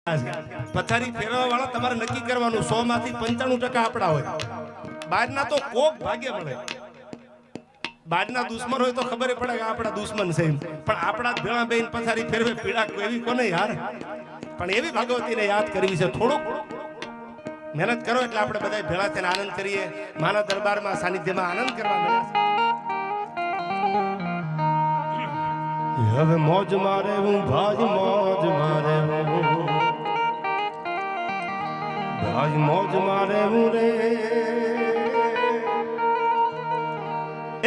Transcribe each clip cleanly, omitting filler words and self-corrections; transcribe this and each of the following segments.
પથારી ફેરવા વાળા તમારે નક્કી કરવાનું 100 માંથી 95% આપડા હોય. બહારના તો કોક ભાગ્ય મળે. બહારના દુશ્મન હોય તો ખબર પડે કે આપડા દુશ્મન છે, પણ આપડા જ ભેળા બેન પથારી ફેરવે પીડા એવી કોને યાર. પણ એવી ભગવતીને યાદ કરવી છે. થોડુંક મહેનત કરો એટલે આપણે બધા ભેળા થઈને આનંદ કરીએ. માના દરબારમાં સાનિધ્યમાં આનંદ કરવા મળ્યા. હવે મોજ મારે હું ભાજ મોજ મારે ભાજ મોજ મારે હું રે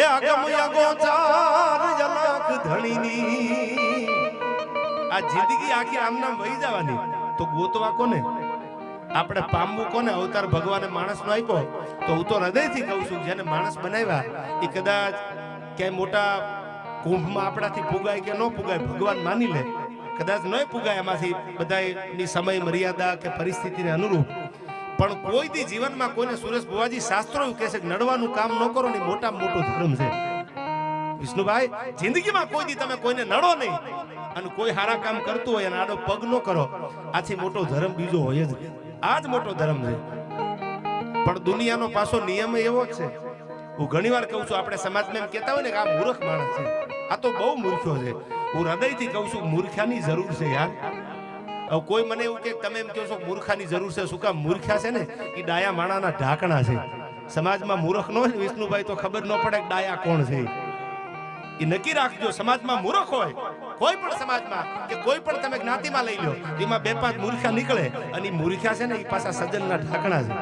એ આગમ ગોચાર જલાક ધણીની. આ જિંદગી આખી આમનામ વહી જવાની તો ગોતવા કોને, આપણે પામવું કોને? અવતાર ભગવાને માણસનો આપ્યો તો હું તો હૃદયથી કહું છું, જેને માણસ બનાવ્યા એ કદાચ ક્યાંય મોટા કુંભમાં આપણાથી પુગાય કે ન પુગાય ભગવાન માની લે, કદાચ ન પુગાય એમાંથી બધાની સમય મર્યાદા કે પરિસ્થિતિને અનુરૂપ. પણ કોઈ દી જીવનમાં કોઈને સુરેશ બુવાજી શાસ્ત્રો એવું કહે છે કે નડવાનું કામ ન કરો ને મોટામાં મોટો ધર્મ છે. વિષ્ણુભાઈ, જિંદગીમાં કોઈ દી તમે કોઈને નડો નહીં અને કોઈ સારા કામ કરતું હોય અને આડો પગ ન કરો, આથી મોટો ધર્મ બીજો હોય જ. આ જ મોટો ધર્મ છે. પણ દુનિયાનો પાછો નિયમ એવો જ છે. હું ઘણી વાર કહું છું, આપણે સમાજમાં એમ કહેતા હોય ને કે આ મૂર્ખ માણસ છે, આ તો બહુ મૂર્ખ્યો છે. હું હૃદયથી કહું છું, મૂર્ખાની જરૂર છે યાર. હવે કોઈ મને એવું કે તમે એમ કહો છો મૂર્ખાની જરૂર છે, શું કામ? મૂર્ખ્યા છે ને એ ડાયા માણાના ઢાંકણા છે. સમાજમાં મૂર્ખ ન હોય વિષ્ણુભાઈ તો ખબર ન પડે કે ડાયા કોણ છે. એ નક્કી રાખજો, સમાજમાં મૂર્ખ હોય કોઈ પણ સમાજમાં કે કોઈ પણ તમે જ્ઞાતિમાં લઈ લો, એમાં 2-5 મૂર્ખા નીકળે અને એ મૂર્ખ્યા છે ને એ પાછા સજ્જનના ઢાંકણા છે.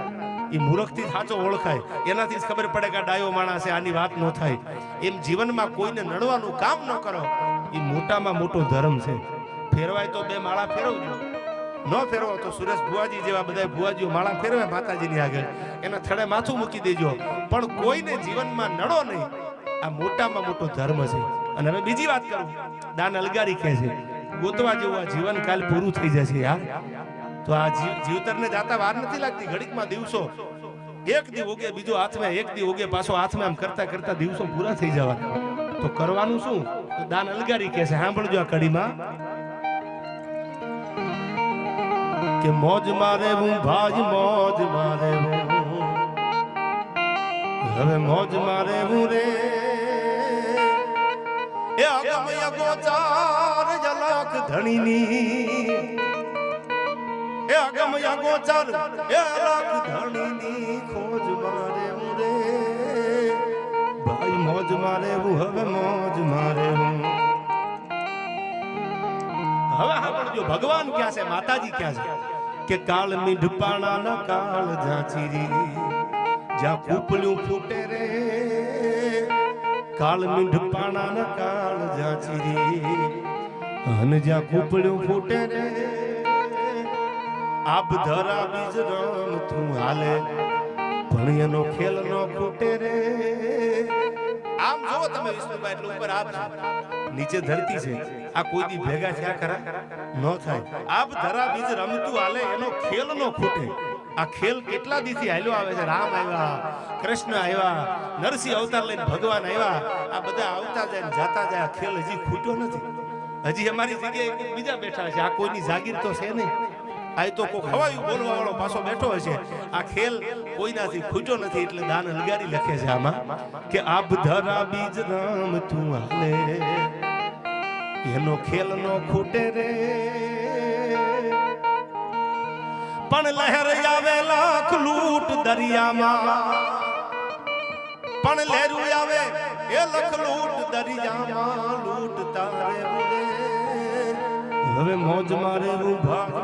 એ મૂર્ખથી સાચો ઓળખાય, એનાથી જ ખબર પડે કે આ ડાયો માણસ છે, આની વાત ન થાય. એમ જીવનમાં કોઈને નડવાનું કામ ન કરો, એ મોટામાં મોટો ધર્મ છે. ફેરવાય તો 2 માળા ફેરવજો, ન ફેરવો તો સુરેશ બુવાજી જેવા બધા બુવાજીઓ માળા ફેરવે માતાજીની આગળ, એના થડે માથું મૂકી દેજો. પણ કોઈને જીવનમાં નડો નહીં, આ મોટામાં મોટો ધર્મ છે. અને હવે બીજી વાત કરું, દાન અલગારી કહે છે ગોતવા જેવું આ જીવન કાલ પૂરું થઈ જશે યાર. તો આ જીવતરને જાતા વાર નથી લાગતી, ઘડીકમાં દિવસો એક દી ઉગે બીજો હાથમાં, એક દી ઉગે પાછો હાથમાં, એમ કરતા કરતા દિવસો પૂરા થઈ જવાના. તો કરવાનું શું? તો દાન અલગારી કહે છે, સાંભળજો આ કડીમાં કે મોજ મારે હું ભાજ મોજ મારે હવે મોજ મારે હું રે એ આગમ ગોચાર જલાક ધણીની એ આગમ ગોચાર એ લાખ ધણીની ખોજ મારે હું રે ભાઈ મોજ મારે હું હવે મોજ મારે હું. હવે સાંભળજો ભગવાન ક્યાં છે, માતાજી ક્યાં છે કે કાળ મીંઢપાણા ના કાળ ઝાંચીરી જ્યાં કૂપલું ફૂટે રે કાળ મીંઢપાણા ના કાળ ઝાંચીરી અને જ્યાં કૂપલું ફૂટે રે આબ ધરા બીજ રામ તું હાલે ભણિયાનો ખેલ નો ખૂટે રે. આમ જો તમે વિષ્ણુભાઈ એટલે ઉપર આપ નીચે ધરતી છે, આ કોઈ દી ભેગા થયા ખરા ન થાય. આપ ધરા બીજ રમતું હાલે એનો ખેલ નો ખૂટે. આ ખેલ કેટલા દીથી હાલ્યો આવે છે. રામ આવ્યા, કૃષ્ણ આવ્યા, નરસિંહ અવતાર લઈને ભગવાન આવ્યા, આ બધા આવતા જાય જાતા જાય, ખેલ હજી ખૂટ્યો નથી. હજી અમારી જગ્યાએ બીજા બેઠા છે, આ કોઈની જાગીર તો છે નહીં. આ તો કોઈ ખવાયું બોલવા વાળો પાછો બેઠો હશે. આ ખેલ કોઈનાથી ખૂટ્યો નથી, એટલે દાન અલગારી લખે છે આમાં કે આબ ધરા બીજ રામ તું હાલે એનો ખેલ નો ખૂટે રે પણ લહેર આવે લાખ લૂટ દરિયામાં પણ લહેરું આવે એ લખ લૂટ દરિયામાં લૂટ તારે હવે મોજ મારે હું ભાગ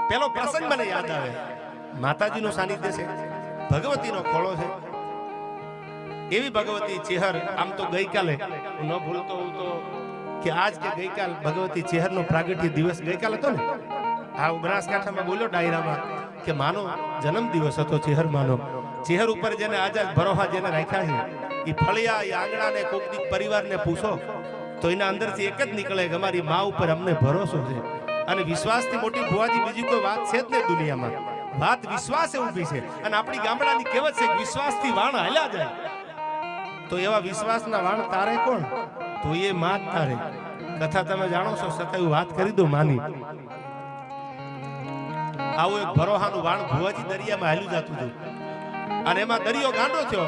પેલો પ્રસંગ મને યાદ આવે. માતાજીનું સાનિધ્ય છે, ભગવતીનો ખોળો છે. એવી ભગવતી ચેહર, આમ તો ગઈકાલે ન ભૂલતો હું તો કે આજ કે ગઈકાલ ભગવતી ચેહરનો પ્રાગટ્ય દિવસ ગઈકાલ હતો ને. આ બનાસકાંઠામાં બોલ્યો ડાયરામાં કે માનો જન્મ દિવસ હતો ચેહર માનો. ચેહર ઉપર જેને આજાદ ભરોહા જેને રાખ્યા છે, એ ફળિયા એ આંગણાને કોકની પરિવારને પૂછો તો એના અંદરથી એક જ નીકળે કે અમારી મા ઉપર અમને ભરોસો છે. અને વિશ્વાસથી મોટી ભુવાજી બીજી કોઈ વાત છે જ નહીં દુનિયામાં. વાત વિશ્વાસે ઊભી છે. અને આપણી ગામડાની કહેવત છે વિશ્વાસથી વાણ હાલ્યા જાય. તો એવા વિશ્વાસના વાણ તારે કોણ? તો એ માં તારે. કથા તમે જાણો છો છતાં હું વાત કરી દઉં માની. આવું એક ભરોહાનું વાણ ભુવાજી દરિયામાં હાલ્યું જતું હતું અને એમાં દરિયો ગાંડો થયો.